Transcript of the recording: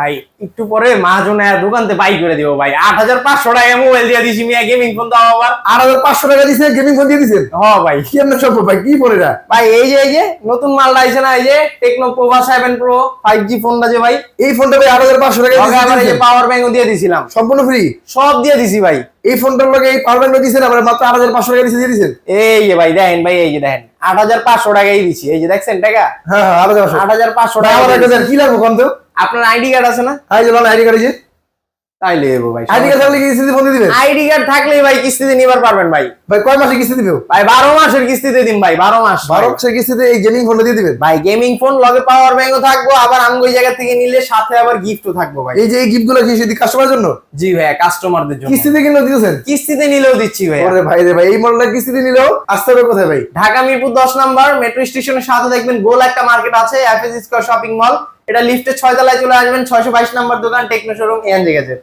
ভাই একটু পরে মহাজনে দোকানতে বাই করে দিব ভাই। 8500 টাকা মোবাইল দিয়ে দিছি মিয়া, গেমিং ফোন দাও আবার। 8500 টাকা দিছে গেমিং ফোন দিয়ে দিছেন? হ্যাঁ ভাই। কি এমন সম্ভব ভাই, কি ফোন এটা? ভাই এই যে নতুন মালটা আইছে না, এই যে টেকনো পোভা 7 প্রো 5G ফোনটা যে ভাই, এই ফোনটা ভাই 8500 টাকা আগে আবার এই যে দিছেন? পাওয়ার ব্যাংকও দিয়ে দিছিলাম, সম্পূর্ণ ফ্রি? সব দিয়ে দিছি ভাই। এই ফোনটার লগে এই পাওয়ার ব্যাংক দিছেন, আবার মাত্র 8500 টাকা দিয়ে দিছেন? এই যে ভাই দেখেন ভাই, এই যে দেখেন 8500 টাকাই দিছি, এই যে দেখছেন টাকা। হ্যাঁ হ্যাঁ 8500 টাকা। টাকা আমার দিছি। কাছে কি লাগবে কোন তো? আপনার আইডি কার্ড আছে না? এই যে আইডি কার্ড আছে। তাইলে দেবো ভাই। আইডি কার্ড থাকলে কি কিস্তিতে ফোন দিয়ে দিবেন? আইডি কার্ড থাকলেই ভাই কিস্তিতে নিবার পারবেন ভাই। ভাই কয় মাসে কিস্তি দিবেন? ভাই 12 মাসের কিস্তিতে দিন ভাই, 12 মাস। 12 মাসের কিস্তিতে এই গেমিং ফোনটা দিয়ে দিবেন? ভাই গেমিং ফোন লগে পাওয়ার ব্যাংকও থাকবো, আবার আমি ওই জায়গা থেকে নিলে সাথে আবার গিফটও থাকবো ভাই। এই যে এই গিফটগুলো কি শুধু কাস্টমারের জন্য? জি ভাই, কাস্টমারদের জন্য। কিস্তিতে কিনলেও দিতেছেন? কিস্তিতে নিলেও দিচ্ছি ভাই। ওরে ভাই রে ভাই, এই মডেলটা কিস্তিতে নিলেও আসতে হবে কোথায় ভাই? ঢাকা মিরপুর 10 নাম্বার মেট্রো স্টেশনের সাথে দেখবেন গোল একটা মার্কেট আছে, এফএস স্কয়ার শপিং মল। এটা লিফটে 6 তলায় চলে আসবেন, 622 নাম্বার দোকান টেকনো শোরুম এনজে গেছে।